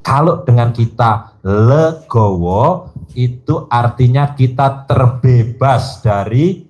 Kalau dengan kita legowo, itu artinya kita terbebas dari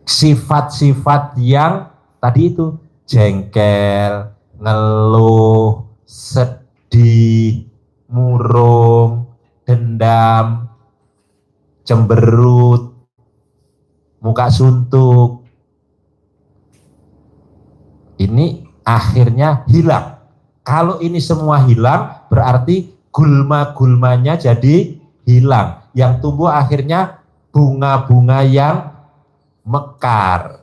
sifat-sifat yang tadi itu, jengkel, ngeluh, sedih, murung, dendam, cemberut, muka suntuk. Ini akhirnya hilang. Kalau ini semua hilang, berarti gulma-gulmanya jadi hilang. Yang tumbuh akhirnya bunga-bunga yang mekar,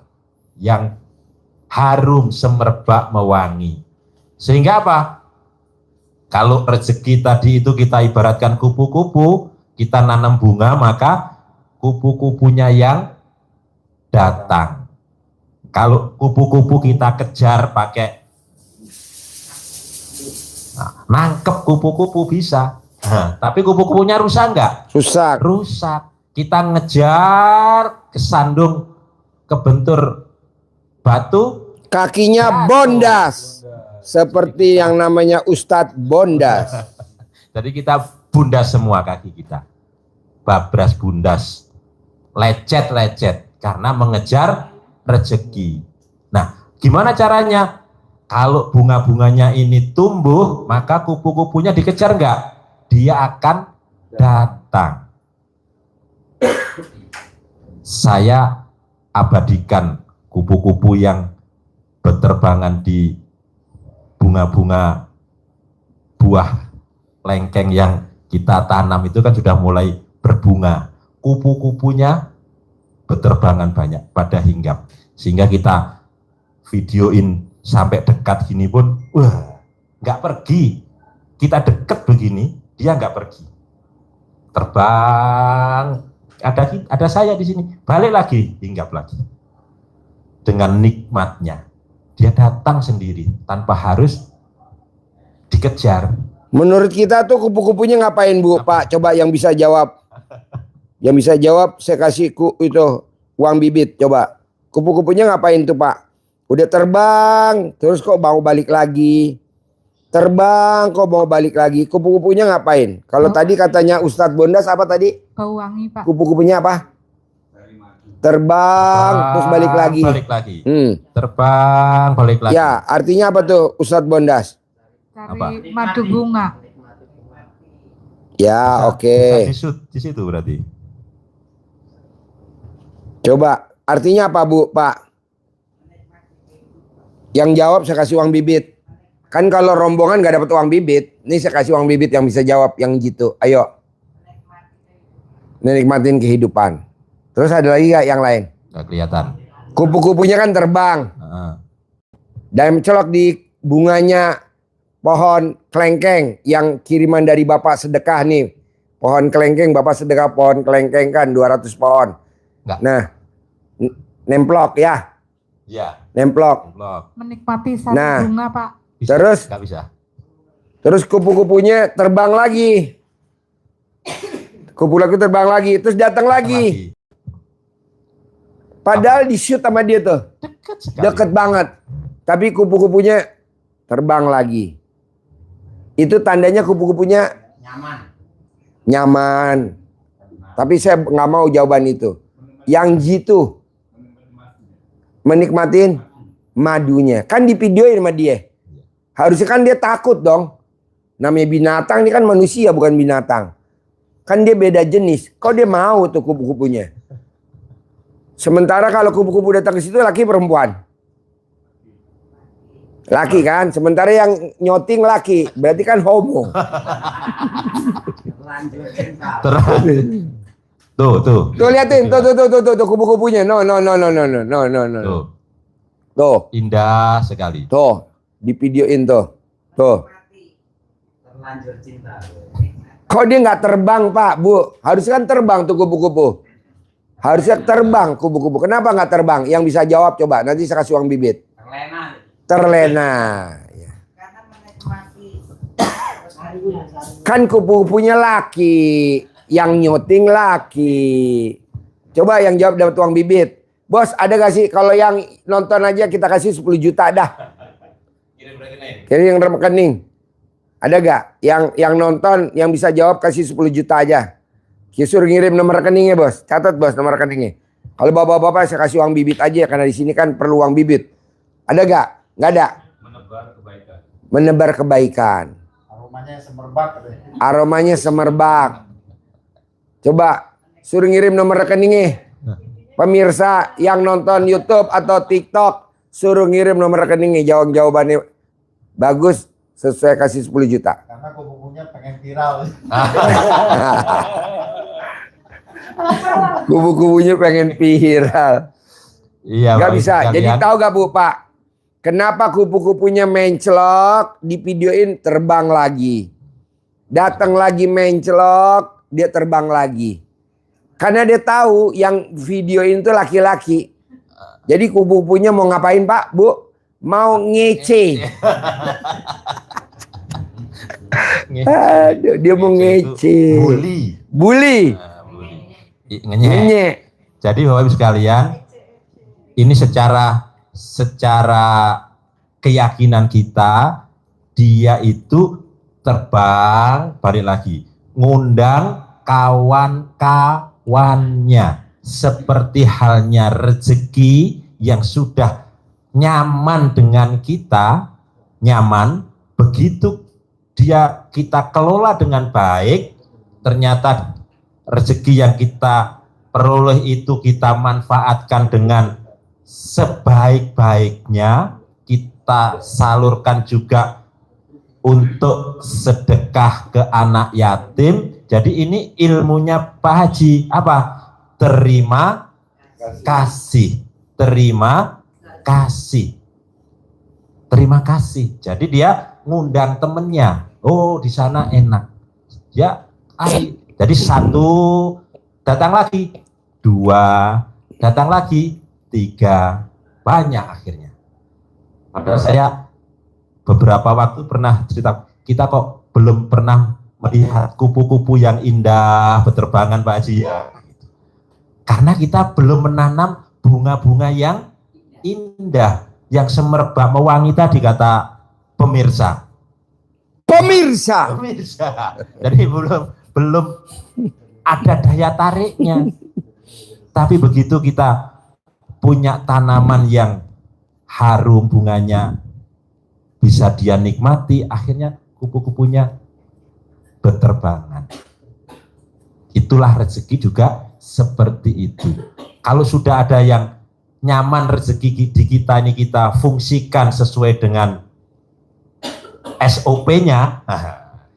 yang harum, semerbak, mewangi. Sehingga apa? Kalau rezeki tadi itu kita ibaratkan kupu-kupu, kita nanam bunga, maka kupu-kupunya yang datang. Kalau kupu-kupu kita kejar pakai nangkep kupu-kupu bisa, tapi kupu-kupunya rusak enggak? Rusak. Rusak. Kita ngejar, kesandung, kebentur batu, kakinya bondas. Seperti yang namanya Ustadz Bondas. Jadi kita bundas semua kaki kita. Babras bundas. Lecet-lecet. Karena mengejar rezeki. Nah, gimana caranya? Kalau bunga-bunganya ini tumbuh, maka kupu-kupunya dikejar enggak? Dia akan datang. Saya abadikan kupu-kupu yang berterbangan di bunga-bunga buah lengkeng yang kita tanam itu kan sudah mulai berbunga. Kupu-kupunya berterbangan banyak pada hinggap. Sehingga kita videoin sampai dekat gini pun, nggak pergi. Kita deket begini, dia nggak pergi. Terbang, ada saya di sini, balik lagi, hinggap lagi. Dengan nikmatnya, dia datang sendiri tanpa harus dikejar. Menurut kita tuh kupu-kupunya ngapain, Bu? Pak, coba yang bisa jawab. Yang bisa jawab, saya kasih itu uang bibit. Coba, kupu-kupunya ngapain tuh, Pak? Udah terbang, terus kok mau balik lagi. Terbang, kok mau balik lagi. Kupu-kupunya ngapain? Kalau tadi katanya Ustadz Bondas apa tadi? Bau wangi, Pak. Kupu-kupunya apa? Terbang, terus balik lagi. Balik lagi. Terbang, balik lagi. Ya, artinya apa tuh Ustadz Bondas? Cari madu bunga. Ya, oke. Di situ berarti. Coba, artinya apa, Bu, Pak? Yang jawab saya kasih uang bibit. Kan kalau rombongan gak dapat uang bibit. Ini saya kasih uang bibit yang bisa jawab yang gitu. Ayo. Menikmatin kehidupan. Terus ada lagi gak yang lain? Gak kelihatan. Kupu-kupunya kan terbang. Dan mencolok di bunganya pohon kelengkeng yang kiriman dari Bapak sedekah nih. Pohon kelengkeng, Bapak sedekah pohon kelengkeng kan 200 pohon. Enggak. Nah, nemplok ya. Ya. Nemplok. Menikmati satu bunga, Pak. Bisa. Terus? Gak bisa. Terus kupu-kupunya terbang lagi. Kupu-kupu terbang lagi. Terus datang lagi. Padahal di shoot sama dia tuh. Deket banget. Tapi kupu-kupunya terbang lagi. Itu tandanya kupu-kupunya nyaman. Tapi saya nggak mau jawaban itu. Yang gitu. Menikmatin madunya. Kan di videoin sama dia. Harusnya kan dia takut dong. Namanya binatang, ini kan manusia bukan binatang. Kan dia beda jenis. Kok dia mau tuh kupu-kupunya? Sementara kalau kupu-kupu datang ke situ laki perempuan. Laki kan? Sementara yang nyoting laki. Berarti kan homo. Tuh liatin. Tuh kupu-kupunya. No. Tuh. Indah sekali. Tuh. Di videoin tuh. Terlanjur cinta. Kok dia nggak terbang, Pak, Bu? Harusnya kan terbang tuh kupu-kupu. Harusnya terbang kupu-kupu. Kenapa nggak terbang? Yang bisa jawab coba. Nanti saya kasih uang bibit. Terlena. Ya. Kan kupu-kupunya laki. Yang nyuting laki. Coba yang jawab dapat uang bibit. Bos, ada gak sih? Kalau yang nonton aja kita kasih 10 juta dah. Kirim yang rekening. Ada gak yang nonton yang bisa jawab kasih 10 juta aja. Suruh ngirim nomor rekeningnya bos. Catat bos nomor rekeningnya. Kalau bapak-bapak saya kasih uang bibit aja karena di sini kan perlu uang bibit. Ada gak? Nggak ada. Menebar kebaikan. Menebar kebaikan. Aromanya semerbak. Aromanya semerbak. Coba suruh ngirim nomor rekeningnya. Pemirsa yang nonton YouTube atau TikTok suruh ngirim nomor rekeningnya. Jawabannya bagus sesuai kasih 10 juta. Karena kubu-kubunya pengen viral. Kubu-kubunya pengen viral. Iya. Gak Bapak bisa. sekalian. Jadi tahu gak Bu Pak? Kenapa kupu-kupunya mencelok di videoin terbang lagi? Datang lagi mencelok dia terbang lagi. Karena dia tahu yang videoin itu laki-laki. Jadi kupu-kupunya mau ngapain Pak Bu? Mau ngece. Aduh, dia mau ngece. Bully. Bully. Ngenyek. Jadi Bapak Ibu sekalian, ini secara keyakinan kita, dia itu terbang balik lagi, ngundang kawan-kawannya, seperti halnya rezeki yang sudah nyaman dengan kita, nyaman, begitu kita kelola dengan baik, ternyata rezeki yang kita peroleh itu kita manfaatkan dengan sebaik-baiknya, kita salurkan juga untuk sedekah ke anak yatim. Jadi ini ilmunya Pak Haji apa? Terima kasih. Terima kasih. Terima kasih. Jadi dia ngundang temennya. Oh, di sana enak. Ya, jadi satu datang lagi, dua datang lagi, tiga, banyak akhirnya. Padahal saya beberapa waktu pernah cerita, kita kok belum pernah melihat kupu-kupu yang indah berterbangan Pak Haji. Karena kita belum menanam bunga-bunga yang indah, yang semerbak mewangi tadi kata pemirsa. Pemirsa. Jadi belum ada daya tariknya. Tapi begitu kita punya tanaman yang harum bunganya, bisa dia nikmati, akhirnya kupu-kupunya berterbangan. Itulah rezeki juga seperti itu. Kalau sudah ada yang nyaman rezeki di kita ini, kita fungsikan sesuai dengan SOP-nya,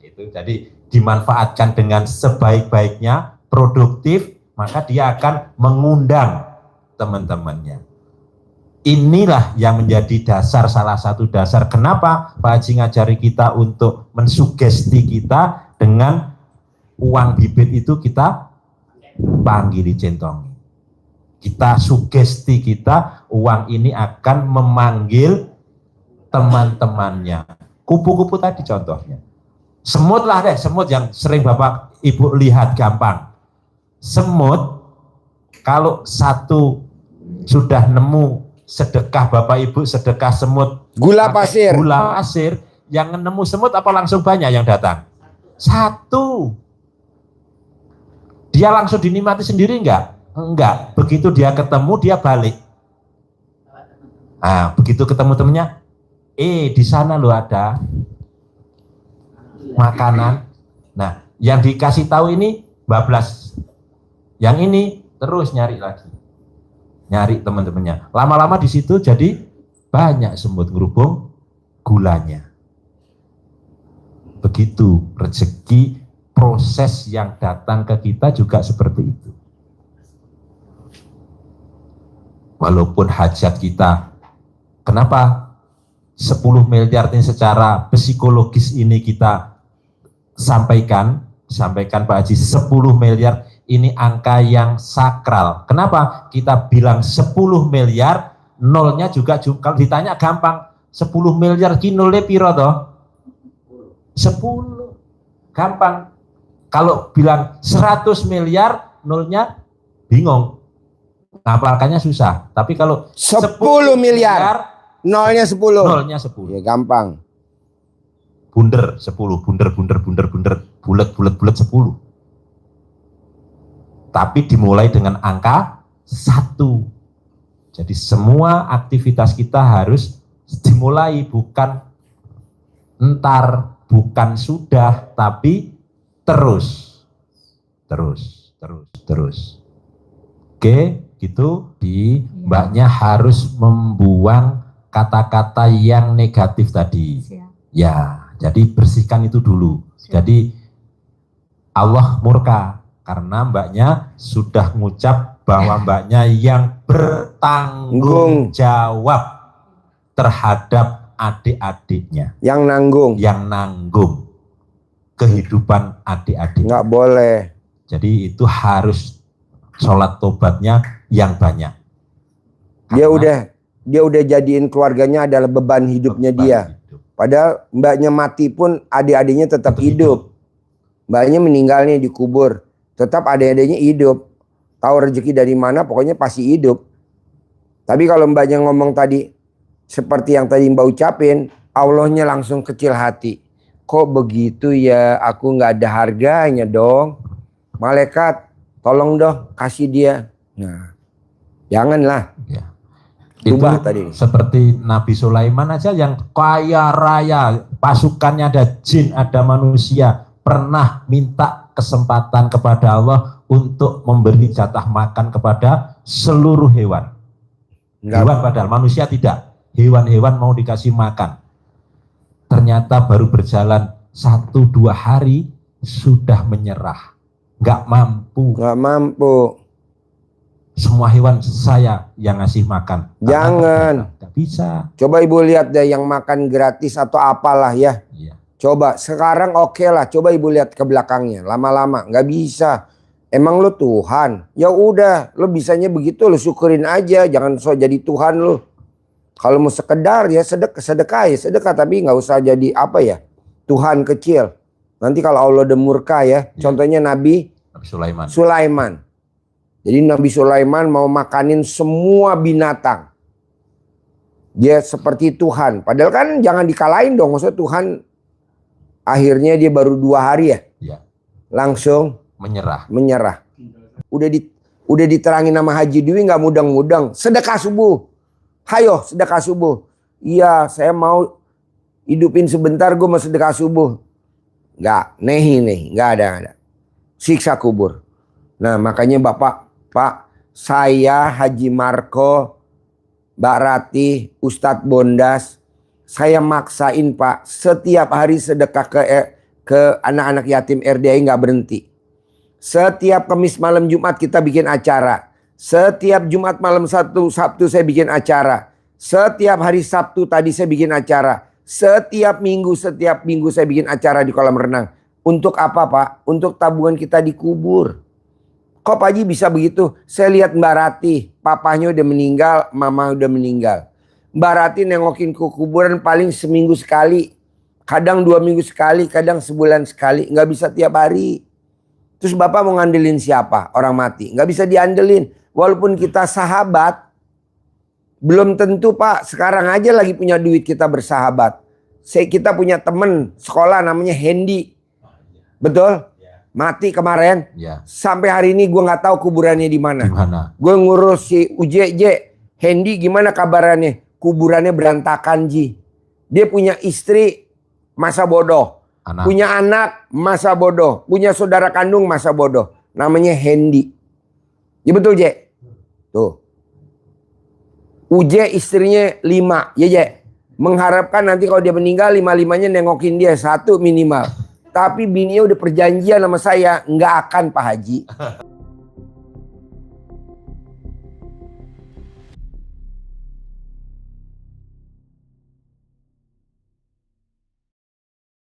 itu jadi dimanfaatkan dengan sebaik-baiknya, produktif, maka dia akan mengundang teman-temannya. Inilah yang menjadi dasar, salah satu dasar kenapa Pak Haji ngajari kita untuk mensugesti kita dengan uang bibit itu kita panggili centong. Kita sugesti kita, uang ini akan memanggil teman-temannya. Kupu-kupu tadi contohnya. Semut lah deh, semut yang sering Bapak Ibu lihat gampang. Semut, kalau satu sudah nemu sedekah Bapak Ibu, sedekah semut. Gula pasir. Gula pasir, yang nemu semut apa langsung banyak yang datang? Satu. Dia langsung dinikmati sendiri enggak? Enggak. Begitu dia ketemu, dia balik. Nah, begitu ketemu temennya, di sana lo ada makanan. Nah, yang dikasih tahu ini bablas. Yang ini terus nyari lagi. Nyari teman-temannya. Lama-lama di situ jadi banyak semut ngerubung gulanya. Begitu rezeki, proses yang datang ke kita juga seperti itu. Walaupun hajat kita, kenapa 10 miliar ini secara psikologis ini kita sampaikan Pak Haji, 10 miliar ini angka yang sakral. Kenapa kita bilang 10 miliar, nolnya juga kalau ditanya gampang, 10 miliar ki nolnya piro toh? 10. Gampang. Kalau bilang 100 miliar, nolnya bingung. Ngapalkannya susah. Tapi kalau 10 miliar, nolnya 10. Nolnya 10. Ya gampang. bunder 10, bunder, bulet 10. Tapi dimulai dengan angka 1. Jadi semua aktivitas kita harus dimulai bukan entar, bukan sudah, tapi terus. Oke, gitu. Mbaknya harus membuang kata-kata yang negatif tadi. Ya, jadi bersihkan itu dulu. Jadi Allah murka karena mbaknya sudah ngucap bahwa mbaknya yang bertanggung jawab terhadap adik-adiknya. Yang nanggung kehidupan adik-adik. Nggak boleh. Jadi itu harus sholat tobatnya yang banyak. Dia udah jadiin keluarganya adalah beban hidupnya dia. Padahal mbaknya mati pun adik-adiknya tetap hidup. Mbaknya meninggalnya dikubur, tetap adik-adiknya hidup. Tahu rezeki dari mana, pokoknya pasti hidup. Tapi kalau mbaknya ngomong tadi, seperti yang tadi mbak ucapin, Allahnya langsung kecil hati. Kok begitu ya, aku nggak ada harganya dong. Malaikat, tolong dong kasih dia. Nah, janganlah. Ya. Itu tadi seperti Nabi Sulaiman aja yang kaya raya, pasukannya ada jin, ada manusia, pernah minta kesempatan kepada Allah untuk memberi jatah makan kepada seluruh hewan. Hewan padahal manusia tidak. Hewan-hewan mau dikasih makan. Ternyata baru berjalan 1-2 hari sudah menyerah. Nggak mampu. Semua hewan saya yang ngasih makan. Jangan. Nggak bisa. Coba ibu lihat deh yang makan gratis atau apalah ya. Iya. Coba sekarang oke lah. Coba ibu lihat ke belakangnya. Lama-lama nggak bisa. Emang lu Tuhan? Ya udah, lu bisanya begitu, lu syukurin aja. Jangan so jadi Tuhan lu. Kalau mau sekedar ya sedekah, tapi nggak usah jadi apa ya, Tuhan kecil. Nanti kalau Allah udah murka ya. Contohnya Nabi Sulaiman. Jadi Nabi Sulaiman mau makanin semua binatang. Dia seperti Tuhan. Padahal kan jangan dikalahin dong. Maksudnya Tuhan akhirnya dia baru 2 hari ya. Langsung menyerah. Udah diterangin nama Haji Dwi nggak mudeng-mudeng. Sedekah subuh. Hayo sedekah subuh. Iya saya mau hidupin sebentar, gue mau sedekah subuh. Nggak, nggak ada. Siksa kubur. Nah makanya Pak, saya Haji Marco, Mbak Ratih, Ustadz Bondas, saya maksain Pak, setiap hari sedekah ke anak-anak yatim RDI nggak berhenti. Setiap Kamis malam Jumat kita bikin acara. Setiap Jumat malam Sabtu saya bikin acara. Setiap hari Sabtu tadi saya bikin acara. Setiap minggu saya bikin acara di kolam renang. Untuk apa Pak? Untuk tabungan kita dikubur. Kok Pak Haji bisa begitu? Saya lihat Mbak Ratih, papanya udah meninggal, mama udah meninggal. Mbak Ratih nengokin ke kuburan paling seminggu sekali. Kadang 2 minggu sekali, kadang sebulan sekali. Nggak bisa tiap hari. Terus Bapak mau ngandelin siapa? Orang mati. Nggak bisa diandelin. Walaupun kita sahabat, belum tentu Pak. Sekarang aja lagi punya duit kita bersahabat. Kita punya temen sekolah namanya Hendy. Betul? Mati kemarin. Sampai hari ini gue nggak tahu kuburannya di mana. Gue ngurus si UJJ. Hendy gimana kabarannya? Kuburannya berantakan Ji. Dia punya istri masa bodoh. Punya anak masa bodoh. Punya saudara kandung masa bodoh. Namanya Hendy. Ya betul Je. Tuh. UJ istrinya 5. Ya Je. Mengharapkan nanti kalau dia meninggal 5-5-nya nengokin dia 1 minimal. Tapi bininya udah perjanjian sama saya, nggak akan Pak Haji.